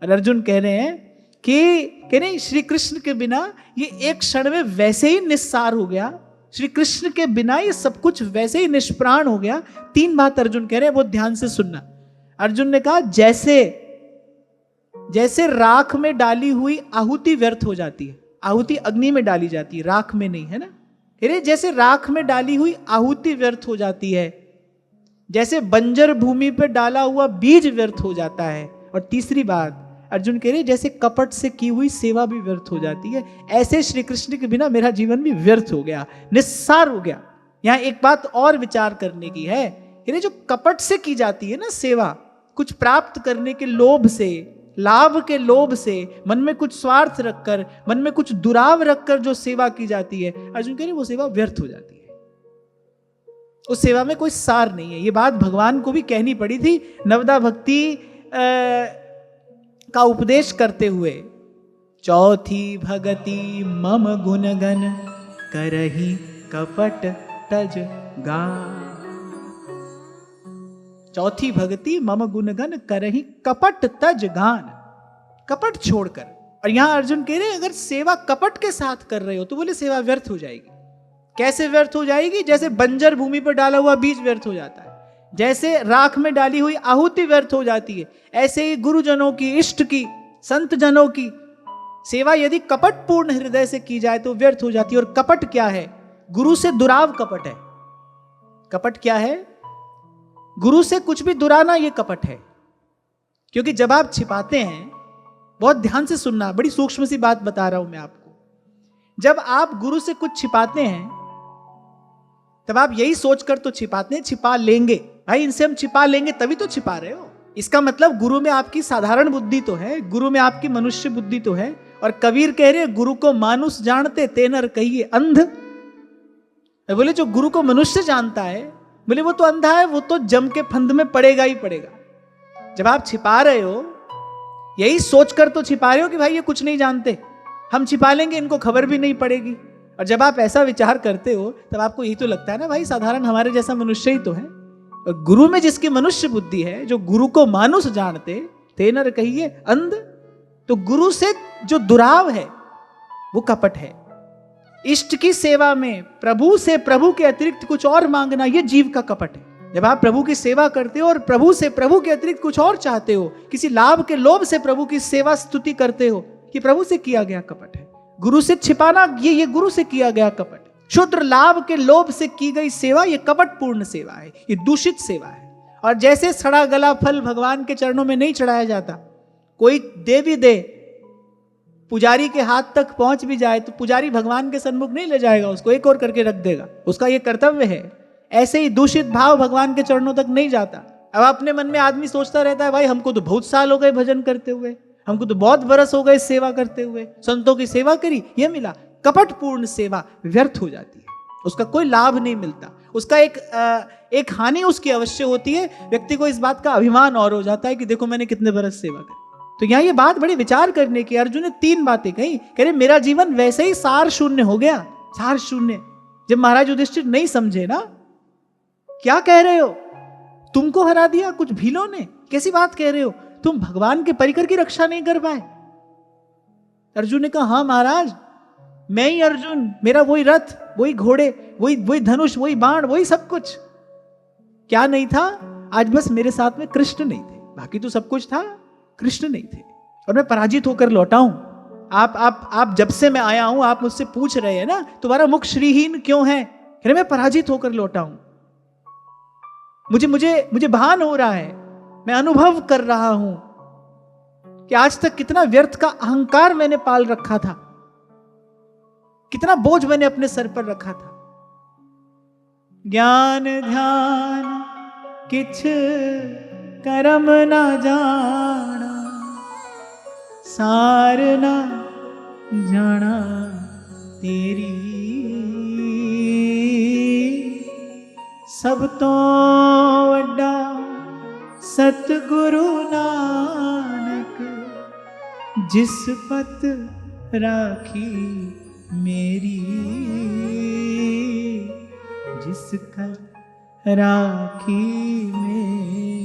और अर्जुन कह रहे हैं कि कह रहे श्री कृष्ण के बिना ये एक क्षण में वैसे ही निस्सार हो गया, श्री कृष्ण के बिना ये सब कुछ वैसे ही निष्प्राण हो गया। 3 बात अर्जुन कह रहे हैं, वो ध्यान से सुनना। अर्जुन ने कहा जैसे राख में डाली हुई आहुति व्यर्थ हो जाती है, आहुति अग्नि में डाली जाती है, राख में नहीं, है ना। कह रहे जैसे राख में डाली हुई आहुति व्यर्थ हो जाती है, जैसे बंजर भूमि पर डाला हुआ बीज व्यर्थ हो जाता है। और तीसरी बात अर्जुन कह रहे जैसे कपट से की हुई सेवा भी व्यर्थ हो जाती है, ऐसे श्री कृष्ण के बिना मेरा जीवन भी व्यर्थ हो गया, निस्सार हो गया। यहां एक बात और विचार करने की है, कह जो कपट से की जाती है ना सेवा, कुछ प्राप्त करने के लोभ से, लाभ के लोभ से, मन में कुछ स्वार्थ रखकर, मन में कुछ दुराव रखकर जो सेवा की जाती है, अर्जुन कह रहे वो सेवा व्यर्थ हो जाती है, उस सेवा में कोई सार नहीं है। ये बात भगवान को भी कहनी पड़ी थी नवदा भक्ति का उपदेश करते हुए। चौथी भगति मम गुणगन करही कपट तज गा, चौथी भगति मम गुणगन करही कपट तज गान, कपट छोड़कर। और यहां अर्जुन कह रहे अगर सेवा कपट के साथ कर रहे हो तो बोले सेवा व्यर्थ हो जाएगी। कैसे व्यर्थ हो जाएगी? जैसे बंजर भूमि पर डाला हुआ बीज व्यर्थ हो जाता है, जैसे राख में डाली हुई आहुति व्यर्थ हो जाती है, ऐसे ही गुरुजनों की, इष्ट की, संत जनों की सेवा यदि कपट पूर्ण हृदय से की जाए तो व्यर्थ हो जाती है। और कपट क्या है? गुरु से दुराव कपट है। कपट क्या है? गुरु से कुछ भी दुराना, ये कपट है। क्योंकि जब आप छिपाते हैं, बहुत ध्यान से सुनना, बड़ी सूक्ष्म सी बात बता रहा हूं मैं आपको, जब आप गुरु से कुछ छिपाते हैं तब आप यही सोचकर तो छिपाते हैं छिपा लेंगे, भाई इनसे हम छिपा लेंगे, तभी तो छिपा रहे हो। इसका मतलब गुरु में आपकी साधारण बुद्धि तो है, गुरु में आपकी मनुष्य बुद्धि तो है। और कबीर कह रहे गुरु को मानुष जानते ते नर कहिए अंध। बोले जो गुरु को मनुष्य जानता है, बोले वो तो अंधा है, वो तो जम के फंद में पड़ेगा ही पड़ेगा। जब आप छिपा रहे हो यही सोचकर तो छिपा रहे हो कि भाई ये कुछ नहीं जानते, हम छिपा लेंगे, इनको खबर भी नहीं पड़ेगी। और जब आप ऐसा विचार करते हो तब आपको यही तो लगता है ना भाई साधारण हमारे जैसा मनुष्य ही तो है। और गुरु में जिसकी मनुष्य बुद्धि है, जो गुरु को मानुष जानते ते नर कहिए अंध, तो गुरु से जो दुराव है वो कपट है। इष्ट की सेवा में प्रभु से प्रभु के अतिरिक्त कुछ और मांगना, ये जीव का कपट है। जब आप प्रभु की सेवा करते हो और प्रभु से प्रभु के अतिरिक्त कुछ और चाहते हो, किसी लाभ के लोभ से प्रभु की सेवा स्तुति करते हो, कि प्रभु से किया गया कपट है। गुरु से छिपाना, ये गुरु से किया गया कपट। क्षुद्र लाभ के लोभ से की गई सेवा, ये कपट पूर्ण सेवा है, ये दूषित सेवा है। और जैसे सड़ा गला फल भगवान के चरणों में नहीं चढ़ाया जाता, कोई दे भी दे, पुजारी के हाथ तक पहुंच भी जाए तो पुजारी भगवान के सन्मुख नहीं ले जाएगा, उसको एक और करके रख देगा, उसका ये कर्तव्य है। ऐसे ही दूषित भाव भगवान के चरणों तक नहीं जाता। अब अपने मन में आदमी सोचता रहता है भाई हमको तो बहुत साल हो गए भजन करते हुए, हमको तो बहुत बरस हो गए सेवा करते हुए, संतों की सेवा करी, ये मिला। कपट पूर्ण सेवा व्यर्थ हो जाती है, उसका कोई लाभ नहीं मिलता, उसका एक हानि उसकी अवश्य होती है। व्यक्ति को इस बात का अभिमान और हो जाता है कि देखो मैंने कितने बरस सेवा करी। तो यहां ये बात बड़ी विचार करने की। अर्जुन ने 3 बातें कही, कह रहे मेरा जीवन वैसे ही सार शून्य हो गया, सार शून्य। जब महाराज युधिष्ठिर नहीं समझे ना, क्या कह रहे हो, तुमको हरा दिया कुछ भीलों ने, कैसी बात कह रहे हो, तुम भगवान के परिकर की रक्षा नहीं कर पाए। अर्जुन ने कहा हाँ महाराज, मैं ही अर्जुन, मेरा वही रथ, वही घोड़े, वही धनुष, वही बाण, वही सब कुछ। क्या नहीं था? आज बस मेरे साथ में कृष्ण नहीं थे, बाकी तो सब कुछ था, कृष्ण नहीं थे। और मैं पराजित होकर लौटा हूं। आप जब से मैं आया हूं आप मुझसे पूछ रहे हैं ना तुम्हारा मुख श्रीहीन क्यों है? अरे मैं पराजित होकर लौटा हूं। मुझे भान हो रहा है, मैं अनुभव कर रहा हूं कि आज तक कितना व्यर्थ का अहंकार मैंने पाल रखा था, कितना बोझ मैंने अपने सर पर रखा था। ज्ञान ध्यान किछ करम ना जाना, सार ना जाना तेरी, सब तो वड्डा सतगुरु नानक, जिस पत राखी मेरी, जिस कर राखी मेरी।